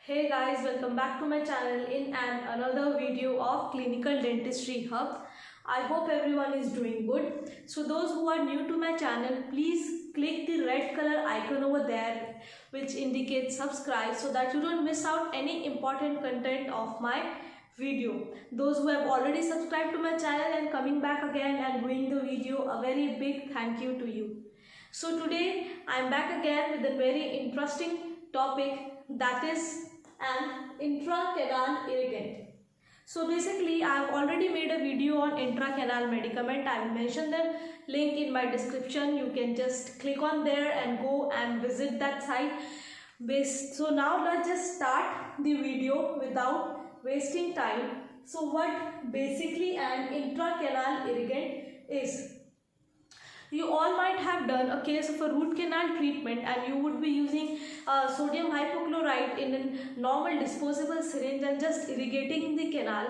Hey guys, welcome back to my channel in another video of Clinical Dentistry Hub. I hope everyone is doing good. So those who are new to my channel, please click the red color icon over there which indicates subscribe so that you don't miss out any important content of my video. Those who have already subscribed to my channel and coming back again and viewing the video, a very big thank you to you. So today I am back again with a very interesting topic, that is an intracanal irritant. So basically I have already made a video on intracanal medicament. I will mention the link in my description. You can just click on there and go and visit that site. So now let's just start the video without wasting time. So what basically an intracanal irritant is? You all might have done a case of a root canal treatment and you would be using sodium hypochlorite in a normal disposable syringe and just irrigating the canal.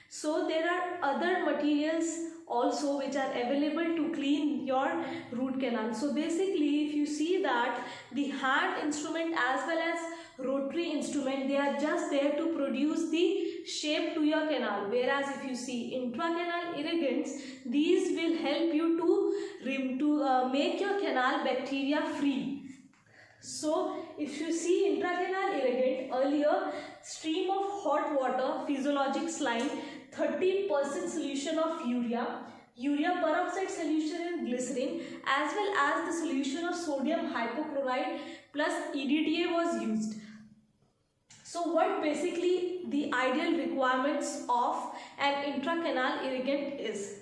So there are other materials also which are available to clean your root canal. So basically if you see that the hand instrument as well as rotary instrument, they are just there to produce the shape to your canal, whereas if you see intracanal irrigants, these will help you to make your canal bacteria free. So if you see intracanal irrigant, earlier stream of hot water, physiologic saline, 30% solution of urea peroxide solution in glycerin, as well as the solution of sodium hypochlorite plus EDTA was used. So what basically the ideal requirements of an intracanal irrigant is?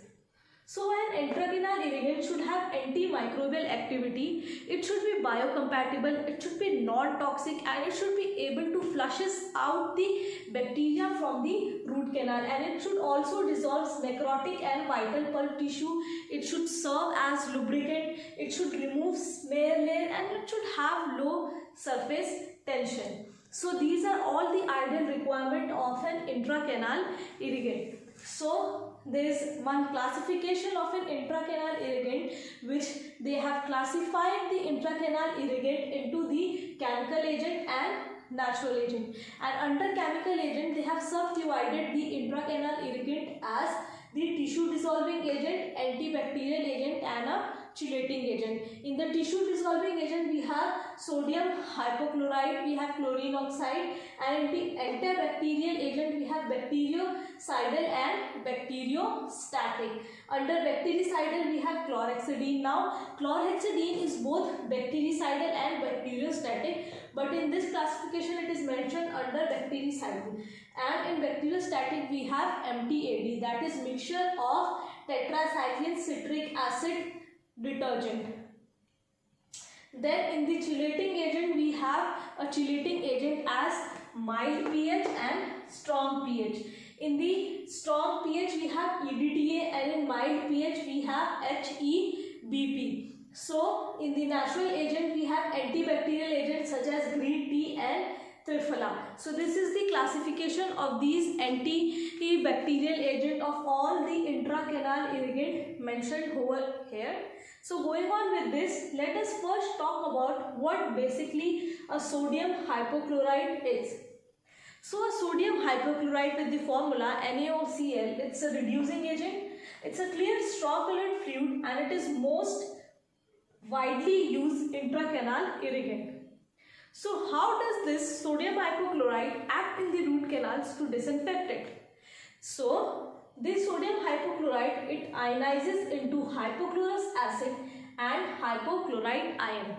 So an intracanal irrigant should have antimicrobial activity, it should be biocompatible, it should be non-toxic, and it should be able to flushes out the bacteria from the root canal, and it should also dissolve necrotic and vital pulp tissue, it should serve as lubricant, it should remove smear layer, and it should have low surface tension. So these are all the ideal requirement of an intracanal irrigant. So there is one classification of an intracanal irrigant which they have classified the intracanal irrigant into the chemical agent and natural agent, and under chemical agent they have subdivided the intracanal irrigant as the tissue dissolving agent, antibacterial agent and a chelating agent. In the tissue dissolving agent we have sodium hypochlorite, we have chlorine oxide, and in the antibacterial agent we have bactericidal and bacteriostatic. Under bactericidal we have chlorhexidine. Now chlorhexidine is both bactericidal and bacteriostatic, but in this classification it is mentioned under bactericidal. And in bacteriostatic we have MTAD, that is mixture of tetracycline citric acid detergent. Then in the chelating agent we have a chelating agent as mild pH and strong pH. In the strong pH we have EDTA, and in mild pH we have HEBP. So in the natural agent we have antibacterial agents such as green tea and Triphala. So this is the classification of these antibacterial agent of all the intracanal irrigant mentioned over here. So going on with this, let us first talk about what basically a sodium hypochlorite is. So a sodium hypochlorite with the formula NaOCl, it's a reducing agent, it's a clear straw colored fluid, and it is most widely used intracanal irrigant. So how does this sodium hypochlorite act in the root canals to disinfect it? So this sodium hypochlorite, it ionizes into hypochlorous acid and hypochlorite ion.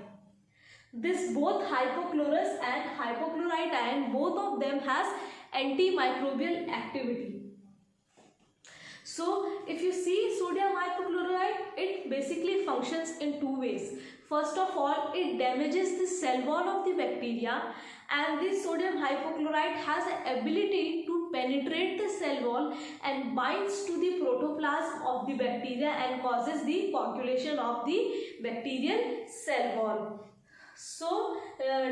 This both hypochlorous and hypochlorite ion, both of them has antimicrobial activity. So if you see sodium hypochlorite, it basically functions in two ways. First of all, it damages the cell wall of the bacteria, and this sodium hypochlorite has the ability to penetrate the cell wall and binds to the protoplasm of the bacteria and causes the coagulation of the bacterial cell wall. So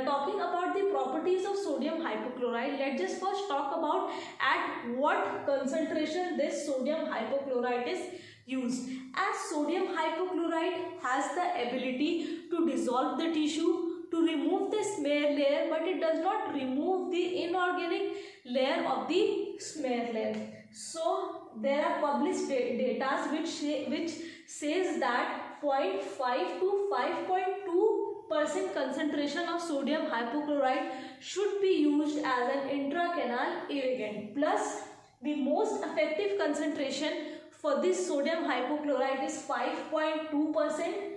talking about the properties of sodium hypochlorite, let's just first talk about at what concentration this sodium hypochlorite is used. As sodium hypochlorite has the ability to dissolve the tissue, to remove the smear layer, but it does not remove the inorganic layer of the smear layer. So there are published data which says that 0.5 to 5.2% concentration of sodium hypochlorite should be used as an intracanal irrigant. Plus, the most effective concentration for this sodium hypochlorite is 5.2%.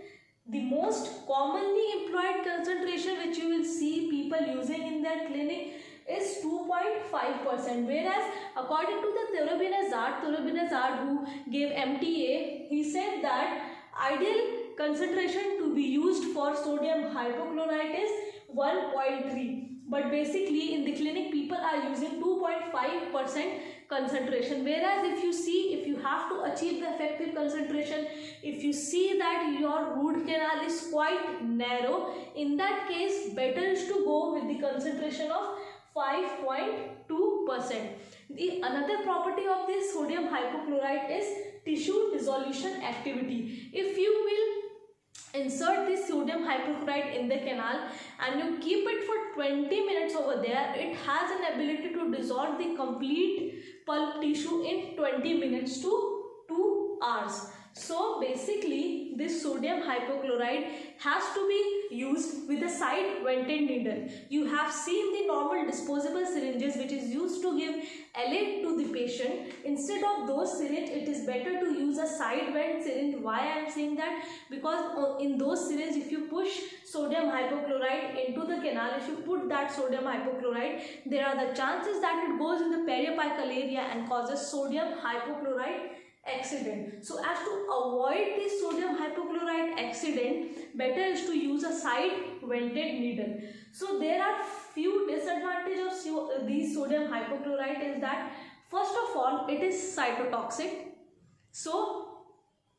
The most commonly employed concentration which you will see people using in their clinic is 2.5%, whereas according to the Thorbin Azad who gave MTA, he said that ideal concentration to be used for sodium hypochlorite is 1.3, but basically in the clinic people are using 2.5% concentration, whereas if you have to achieve the effective concentration, if you see that your root canal is quite narrow, in that case better is to go with the concentration of 5.2%. The another property of this sodium hypochlorite is tissue dissolution activity. If you will insert this sodium hypochlorite in the canal and you keep it for 20 minutes over there, it has an ability to dissolve the complete pulp tissue in 20 minutes to 2 hours. So basically this sodium hypochlorite has to be used with a side vented needle. You have seen the normal disposable syringes which is used to give LA to the patient. Instead of those syringe, it is better to use a side vent syringe. Why I am saying that? Because in those syringes, if you push sodium hypochlorite into the canal, if you put that sodium hypochlorite, there are the chances that it goes in the periapical area and causes sodium hypochlorite accident. So as to avoid this sodium hypochlorite accident, better is to use a side vented needle. So there are few disadvantages of these sodium hypochlorite is that first of all it is cytotoxic. So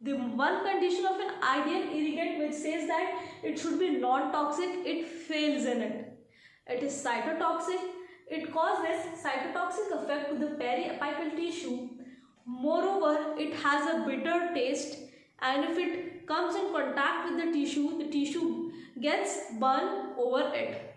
the one condition of an ideal irrigant which says that it should be non-toxic, it fails in it. It is cytotoxic. It causes cytotoxic effect to the periapical tissue. Moreover, it has a bitter taste, and if it comes in contact with the tissue gets burned over it.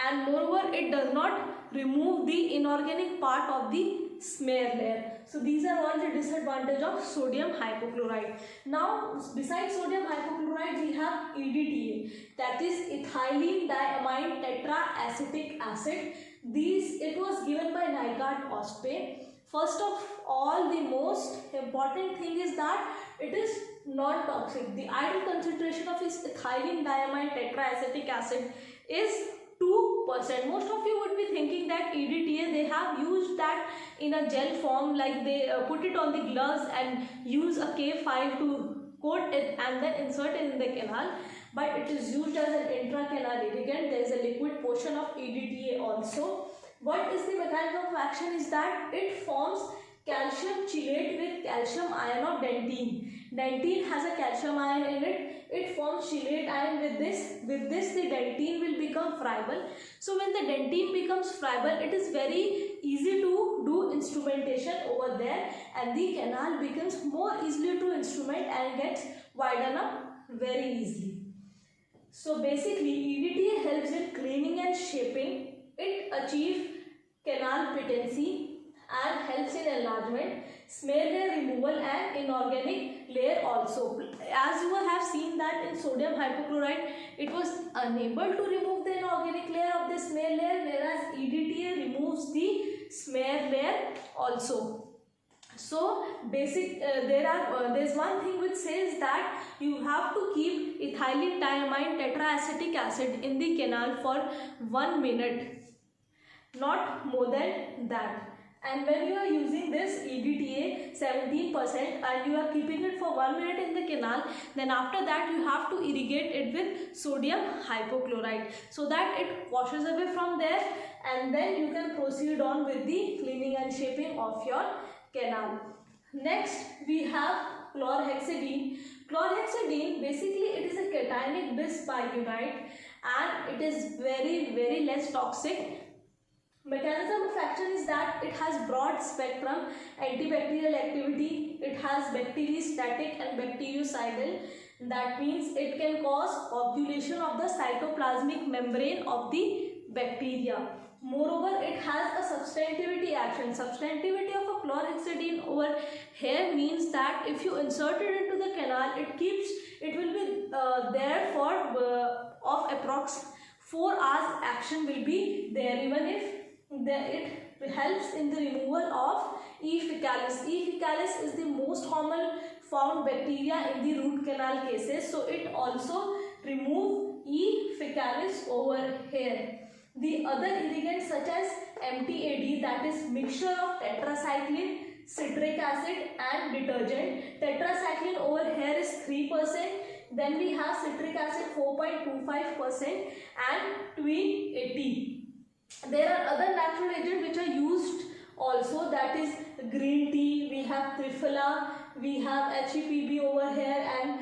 And moreover, it does not remove the inorganic part of the smear layer. So these are all the disadvantages of sodium hypochlorite. Now, besides sodium hypochlorite, we have EDTA, that is ethylene diamine tetraacetic acid. It was given by Nygaard Osprey. First of all, the most important thing is that it is non-toxic. The ideal concentration of this ethylene diamine tetraacetic acid is 2%. Most of you would be thinking that EDTA, they have used that in a gel form, like they put it on the gloves and use a K5 to coat it and then insert it in the canal. But it is used as an intracanal irrigant. There is a liquid portion of EDTA also. What is the mechanism of action is that it forms calcium chelate with calcium ion of dentine. Dentine has a calcium ion in it. It forms chelate ion with this. With this, the dentine will become friable. So when the dentine becomes friable, it is very easy to do instrumentation over there, and the canal becomes more easily to instrument and gets widened up very easily. So basically, EDTA helps in cleaning and shaping. It achieves canal patency and helps in enlargement, smear layer removal and inorganic layer also. As you have seen that in sodium hypochlorite, it was unable to remove the inorganic layer of the smear layer, whereas EDTA removes the smear layer also. So there's one thing which says that you have to keep ethylene diamine tetraacetic acid in the canal for 1 minute, not more than that. And when you are using this EDTA 17% and you are keeping it for 1 minute in the canal, then after that you have to irrigate it with sodium hypochlorite so that it washes away from there, and then you can proceed on with the cleaning and shaping of your canal. Next we have chlorhexidine. Chlorhexidine, basically it is a cationic bis biguanide and it is very less toxic. Mechanism of action is that it has broad spectrum antibacterial activity, it has bacteriostatic and bactericidal, That means it can cause coagulation of the cytoplasmic membrane of the bacteria. Moreover, it has a substantivity action. Substantivity of a chlorhexidine over here means that if you insert it into the canal, it will be there for of approx 4 hours. Action will be there, even if it helps in the removal of E. faecalis. E. faecalis is the most common found bacteria in the root canal cases, so it also remove E. faecalis over here. The other irrigants such as MTAD, that is mixture of tetracycline, citric acid and detergent. Tetracycline over here is 3%. Then we have citric acid 4.25% and tween 80. There are other natural agents which are used also, that is green tea, we have Triphala, we have HEPB over here and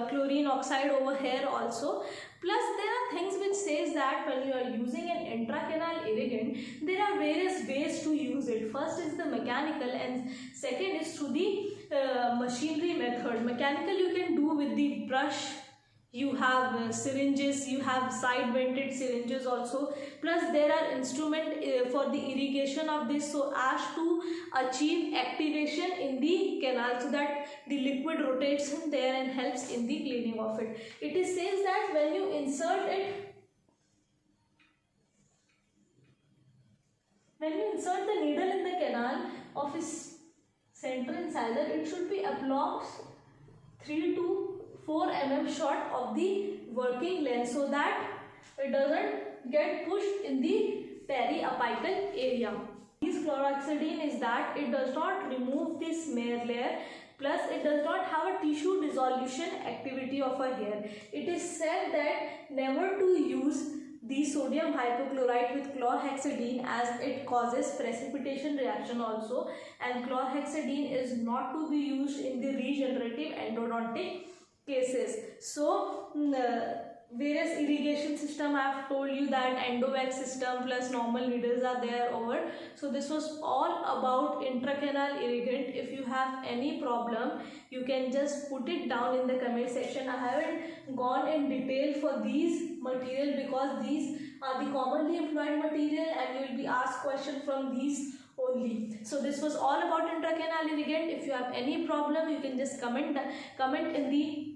chlorine oxide over here also. Plus there are things which says that when you are using an intracanal irrigant, there are various ways to use it. First is the mechanical and second is through the machinery method. Mechanical you can do with the brush. You have syringes, you have side vented syringes also, plus there are instrument for the irrigation of this, so as to achieve activation in the canal so that the liquid rotates in there and helps in the cleaning of it. It is says that when you insert the needle in the canal of its center incisor, it should be approx 3 to 4 mm short of the working length so that it doesn't get pushed in the periapical area. This chlorhexidine is that it does not remove the smear layer, plus it does not have a tissue dissolution activity of a hair. It is said that never to use the sodium hypochlorite with chlorhexidine as it causes precipitation reaction also, and chlorhexidine is not to be used in the regenerative endodontic cases. So various irrigation system, I have told you that endovac system plus normal needles are there over. So this was all about intracanal irrigant. If you have any problem, you can just put it down in the comment section. I haven't gone in detail for these material because these are the commonly employed material and you will be asked question from these only. So this was all about intracanal irrigant. If you have any problem, you can just comment in the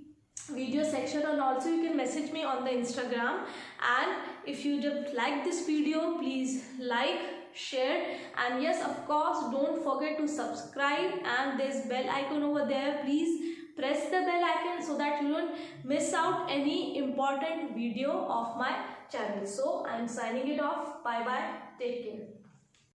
video section, and also you can message me on the Instagram. And if you just like this video, please like, share, and yes, of course, don't forget to subscribe, and there's bell icon over there. Please press the bell icon so that you don't miss out any important video of my channel. So I'm signing it off. Bye bye, take care.